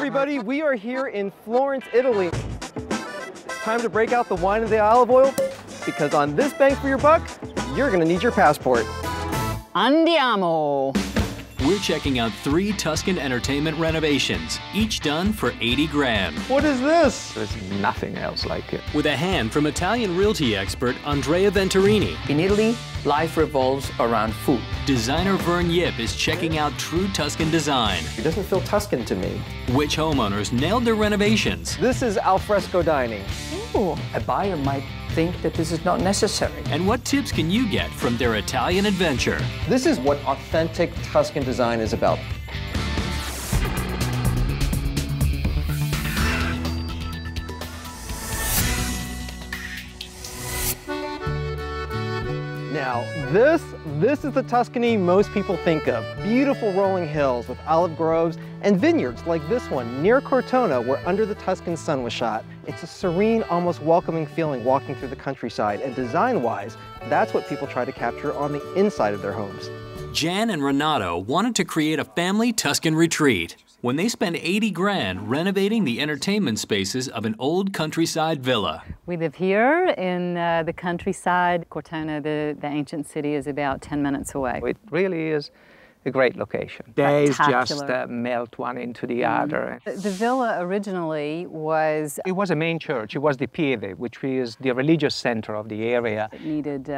everybody, we are here in Florence, Italy. It's time to break out the wine and the olive oil, because on this bang for your buck, you're gonna need your passport. Andiamo! We're checking out 3 Tuscan entertainment renovations, each done for 80 grand. What is this? There's nothing else like it. With a hand from Italian realty expert Andrea Venturini. In Italy, life revolves around food. Designer Vern is checking out true Tuscan design. It doesn't feel Tuscan to me. Which homeowners nailed their renovations. This is alfresco dining. Ooh. A buyer might think that this is not necessary. And what tips can you get from their Italian adventure? This is what authentic Tuscan design is about. Now, this is the Tuscany most people think of. Beautiful rolling hills with olive groves and vineyards like this one near Cortona, where Under the Tuscan Sun was shot. It's a serene, almost welcoming feeling walking through the countryside, and design-wise, that's what people try to capture on the inside of their homes. Jan and Renato wanted to create a family Tuscan retreat when they spent 80 grand renovating the entertainment spaces of an old countryside villa. We live here in the countryside. Cortona, the ancient city, is about 10 minutes away. It really is a great location. Days just melt one into the other. The villa originally was... It was a main church. It was the Pieve, which is the religious center of the area. It needed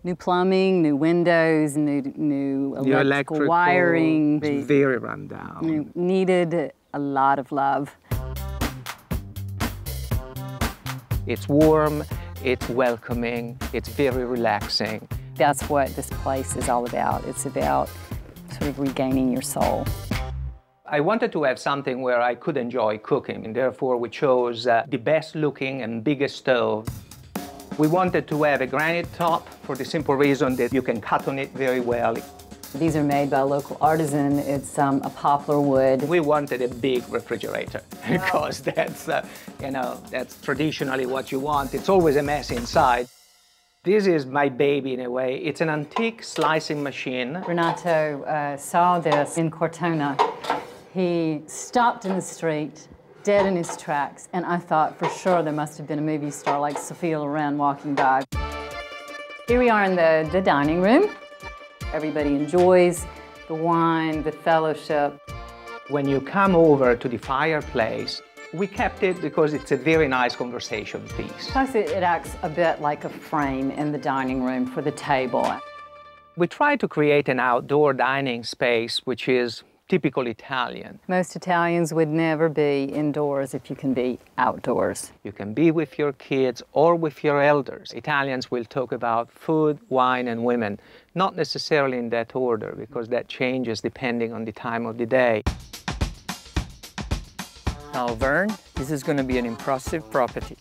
new plumbing, new windows, new electrical wiring. It's very run down. Needed a lot of love. It's warm, it's welcoming, it's very relaxing. That's what this place is all about. It's about sort of regaining your soul. I wanted to have something where I could enjoy cooking, and therefore we chose the best looking and biggest stove. We wanted to have a granite top for the simple reason that you can cut on it very well. These are made by a local artisan. It's a poplar wood. We wanted a big refrigerator because that's, you know, that's traditionally what you want. It's always a mess inside. This is my baby in a way. It's an antique slicing machine. Renato saw this in Cortona. He stopped in the street, dead in his tracks, and I thought for sure there must have been a movie star like Sophia Loren walking by. Here we are in the dining room. Everybody enjoys the wine, the fellowship. When you come over to the fireplace, we kept it because it's a very nice conversation piece. Plus it acts a bit like a frame in the dining room for the table. We try to create an outdoor dining space which is typical Italian. Most Italians would never be indoors if you can be outdoors. You can be with your kids or with your elders. Italians will talk about food, wine, and women, not necessarily in that order, because that changes depending on the time of the day. Now, Vern, this is going to be an impressive property.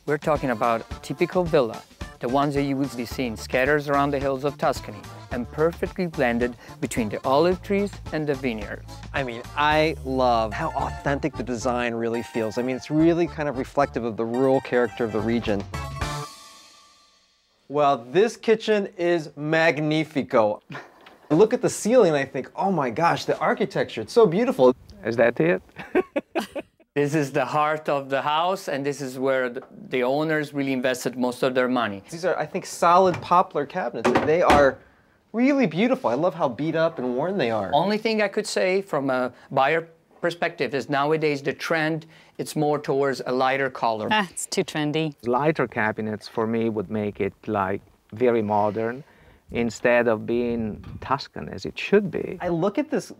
We're talking about a typical villa, the ones that you would be seeing scattered around the hills of Tuscany, and perfectly blended between the olive trees and the vineyards. I mean, I love how authentic the design really feels. I mean, it's really kind of reflective of the rural character of the region. Well, this kitchen is magnifico. I look at the ceiling and I think, oh my gosh, the architecture, it's so beautiful. Is that it? This is the heart of the house, and this is where the owners really invested most of their money. These are, I think, solid poplar cabinets. They are really beautiful. I love how beat up and worn they are. Only thing I could say from a buyer perspective is nowadays the trend, it's more towards a lighter color. It's too trendy. Lighter cabinets for me would make it like very modern instead of being Tuscan as it should be. I look at this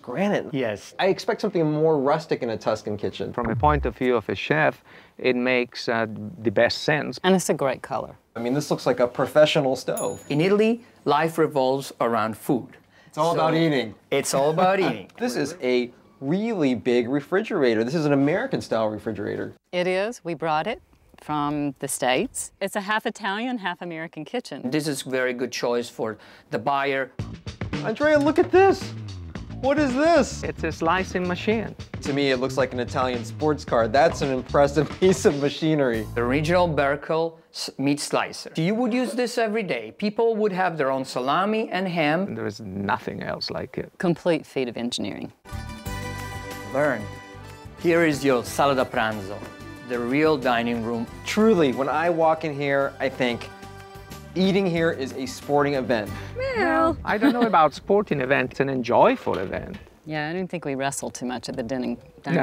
granite. Yes. I expect something more rustic in a Tuscan kitchen. From a point of view of a chef, it makes the best sense. And it's a great color. I mean, this looks like a professional stove. In Italy, life revolves around food. It's all about eating. It's all about eating. This is a really big refrigerator. This is an American-style refrigerator. It is. We brought it from the States. It's a half Italian, half American kitchen. This is a very good choice for the buyer. Andrea, look at this. What is this? It's a slicing machine. To me, it looks like an Italian sports car. That's an impressive piece of machinery. The original Berkel meat slicer. You would use this every day. People would have their own salami and ham. There is nothing else like it. Complete feat of engineering. Vern, here is your sala da pranzo, the real dining room. Truly, when I walk in here, I think eating here is a sporting event. Well, I don't know about sporting event, it's an enjoyable event. Yeah, I don't think we wrestle too much at the dining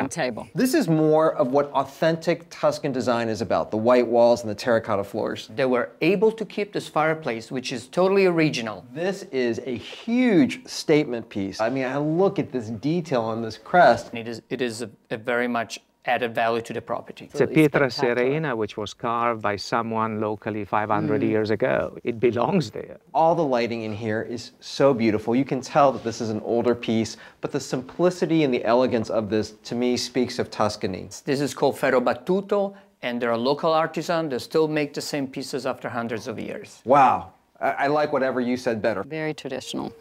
table. This is more of what authentic Tuscan design is about, the white walls and the terracotta floors. They were able to keep this fireplace, which is totally original. This is a huge statement piece. I mean, I look at this detail on this crest. It is a very much added value to the property. It's a pietra serena, which was carved by someone locally 500 years ago. It belongs there. All the lighting in here is so beautiful. You can tell that this is an older piece, but the simplicity and the elegance of this, to me, speaks of Tuscany. This is called ferro battuto, and they're a local artisan that still make the same pieces after hundreds of years. Wow. I like whatever you said better. Very traditional.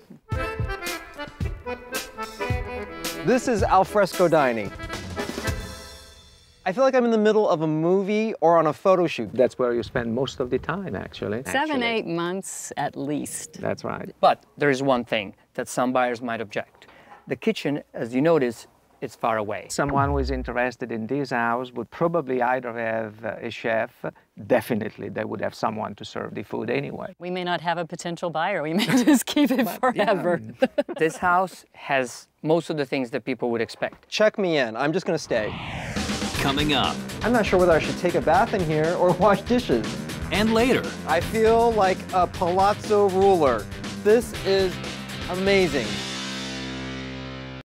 This is alfresco dining. I feel like I'm in the middle of a movie or on a photo shoot. That's where you spend most of the time, actually. 7-8 months at least. That's right. But there is one thing that some buyers might object. The kitchen, as you notice, is far away. Someone who is interested in this house would probably either have a chef, definitely they would have someone to serve the food anyway. We may not have a potential buyer. We may just keep it forever. Yeah. This house has most of the things that people would expect. Check me in. I'm just going to stay. Coming up. I'm not sure whether I should take a bath in here or wash dishes. And later. I feel like a palazzo ruler. This is amazing.